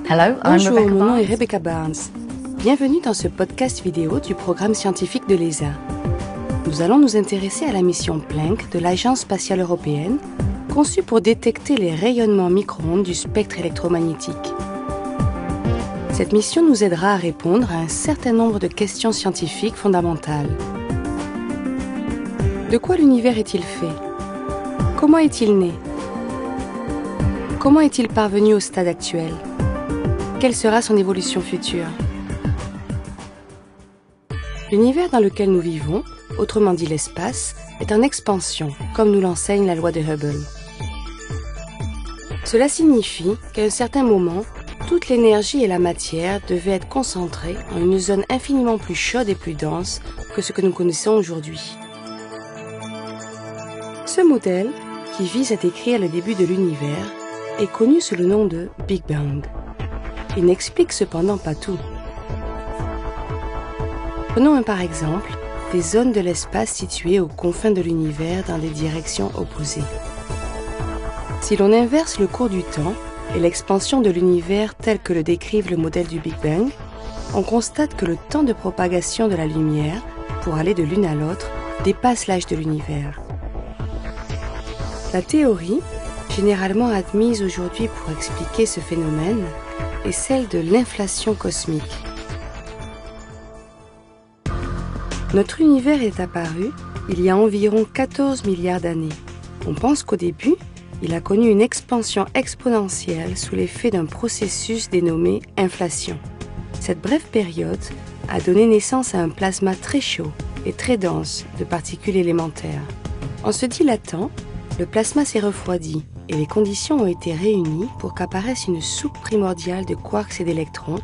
Hello, I'm Bonjour, Rebecca mon nom Barnes. est Rebecca Barnes. Bienvenue dans ce podcast vidéo du programme scientifique de l'ESA. Nous allons nous intéresser à la mission Planck de l'Agence spatiale européenne, conçue pour détecter les rayonnements micro-ondes du spectre électromagnétique. Cette mission nous aidera à répondre à un certain nombre de questions scientifiques fondamentales. De quoi l'univers est-il fait? Comment est-il né? Comment est-il parvenu au stade actuel? Quelle sera son évolution future? L'univers dans lequel nous vivons, autrement dit l'espace, est en expansion, comme nous l'enseigne la loi de Hubble. Cela signifie qu'à un certain moment, toute l'énergie et la matière devaient être concentrées en une zone infiniment plus chaude et plus dense que ce que nous connaissons aujourd'hui. Ce modèle, qui vise à décrire le début de l'univers, est connu sous le nom de Big Bang. Il n'explique cependant pas tout. Prenons par exemple des zones de l'espace situées aux confins de l'univers dans des directions opposées. Si l'on inverse le cours du temps et l'expansion de l'univers tel que le décrive le modèle du Big Bang, on constate que le temps de propagation de la lumière, pour aller de l'une à l'autre, dépasse l'âge de l'univers. La théorie, généralement admise aujourd'hui pour expliquer ce phénomène, est celle de l'inflation cosmique. Notre univers est apparu il y a environ 14 milliards d'années. On pense qu'au début, il a connu une expansion exponentielle sous l'effet d'un processus dénommé inflation. Cette brève période a donné naissance à un plasma très chaud et très dense de particules élémentaires. En se dilatant, le plasma s'est refroidi et les conditions ont été réunies pour qu'apparaisse une soupe primordiale de quarks et d'électrons,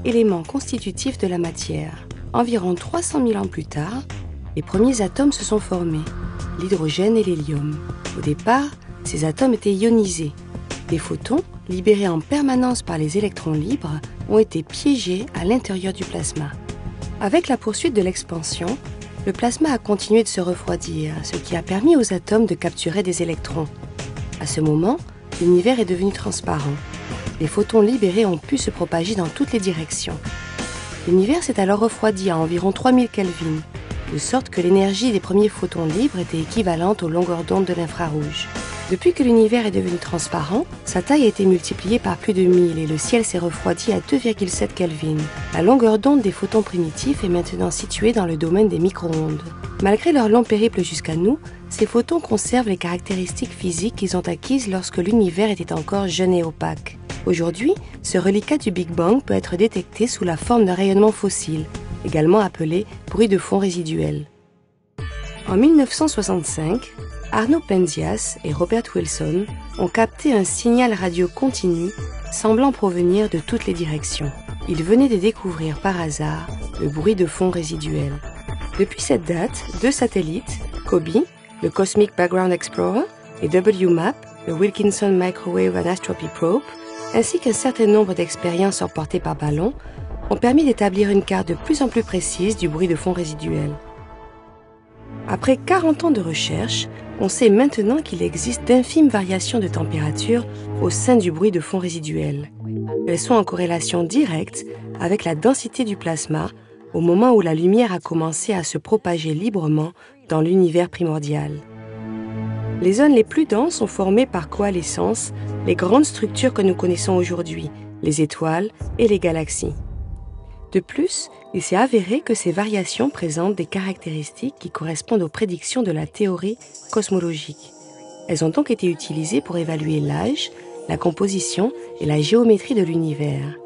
éléments constitutifs de la matière. Environ 300 000 ans plus tard, les premiers atomes se sont formés, l'hydrogène et l'hélium. Au départ, ces atomes étaient ionisés. Les photons, libérés en permanence par les électrons libres, ont été piégés à l'intérieur du plasma. Avec la poursuite de l'expansion, le plasma a continué de se refroidir, ce qui a permis aux atomes de capturer des électrons. À ce moment, l'univers est devenu transparent. Les photons libérés ont pu se propager dans toutes les directions. L'univers s'est alors refroidi à environ 3000 Kelvin, de sorte que l'énergie des premiers photons libres était équivalente aux longueurs d'onde de l'infrarouge. Depuis que l'univers est devenu transparent, sa taille a été multipliée par plus de 1000 et le ciel s'est refroidi à 2,7 Kelvin. La longueur d'onde des photons primitifs est maintenant située dans le domaine des micro-ondes. Malgré leur long périple jusqu'à nous, ces photons conservent les caractéristiques physiques qu'ils ont acquises lorsque l'univers était encore jeune et opaque. Aujourd'hui, ce reliquat du Big Bang peut être détecté sous la forme d'un rayonnement fossile, également appelé bruit de fond résiduel. En 1965, Arno Penzias et Robert Wilson ont capté un signal radio continu semblant provenir de toutes les directions. Ils venaient de découvrir par hasard le bruit de fond résiduel. Depuis cette date, 2 satellites, COBE, le Cosmic Background Explorer, et WMAP, le Wilkinson Microwave Anisotropy Probe, ainsi qu'un certain nombre d'expériences emportées par ballon, ont permis d'établir une carte de plus en plus précise du bruit de fond résiduel. Après 40 ans de recherche, on sait maintenant qu'il existe d'infimes variations de température au sein du bruit de fond résiduel. Elles sont en corrélation directe avec la densité du plasma au moment où la lumière a commencé à se propager librement dans l'univers primordial. Les zones les plus denses sont formées par coalescence, les grandes structures que nous connaissons aujourd'hui, les étoiles et les galaxies. De plus, il s'est avéré que ces variations présentent des caractéristiques qui correspondent aux prédictions de la théorie cosmologique. Elles ont donc été utilisées pour évaluer l'âge, la composition et la géométrie de l'univers.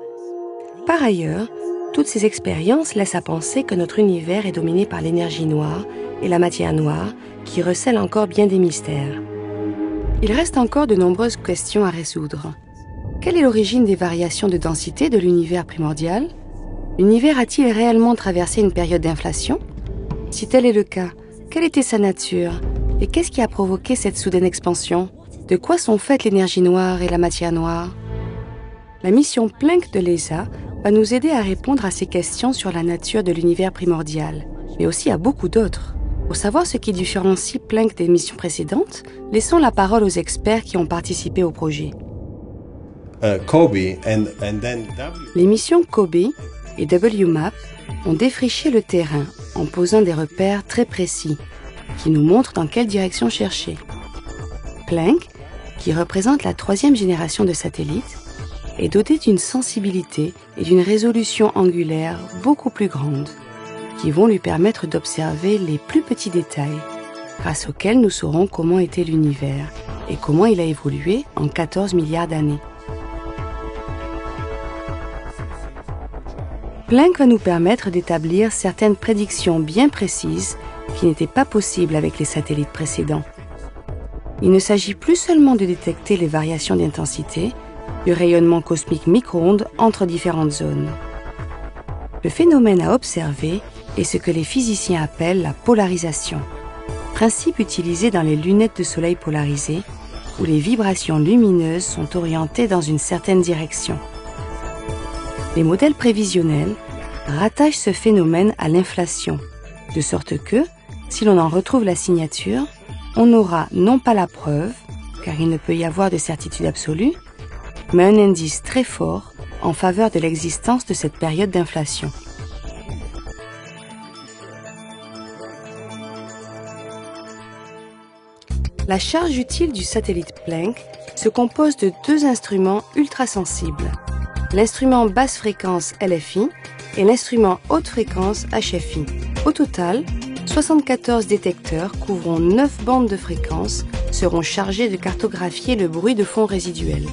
Par ailleurs, toutes ces expériences laissent à penser que notre univers est dominé par l'énergie noire et la matière noire, qui recèlent encore bien des mystères. Il reste encore de nombreuses questions à résoudre. Quelle est l'origine des variations de densité de l'univers primordial ? L'univers a-t-il réellement traversé une période d'inflation? Si tel est le cas, quelle était sa nature? Et qu'est-ce qui a provoqué cette soudaine expansion? De quoi sont faites l'énergie noire et la matière noire? La mission Planck de l'ESA va nous aider à répondre à ces questions sur la nature de l'univers primordial, mais aussi à beaucoup d'autres. Pour savoir ce qui différencie Planck des missions précédentes, laissons la parole aux experts qui ont participé au projet. Les missions COBE et WMAP ont défriché le terrain en posant des repères très précis qui nous montrent dans quelle direction chercher. Planck, qui représente la 3e génération de satellites, est doté d'une sensibilité et d'une résolution angulaire beaucoup plus grandes, qui vont lui permettre d'observer les plus petits détails, grâce auxquels nous saurons comment était l'univers et comment il a évolué en 14 milliards d'années. Planck va nous permettre d'établir certaines prédictions bien précises qui n'étaient pas possibles avec les satellites précédents. Il ne s'agit plus seulement de détecter les variations d'intensité, du rayonnement cosmique micro-ondes entre différentes zones. Le phénomène à observer est ce que les physiciens appellent la polarisation, principe utilisé dans les lunettes de soleil polarisées, où les vibrations lumineuses sont orientées dans une certaine direction. Les modèles prévisionnels rattachent ce phénomène à l'inflation, de sorte que, si l'on en retrouve la signature, on n'aura non pas la preuve, car il ne peut y avoir de certitude absolue, mais un indice très fort en faveur de l'existence de cette période d'inflation. La charge utile du satellite Planck se compose de 2 instruments ultrasensibles, l'instrument basse fréquence LFI et l'instrument haute fréquence HFI. Au total, 74 détecteurs couvrant 9 bandes de fréquences seront chargés de cartographier le bruit de fond résiduel.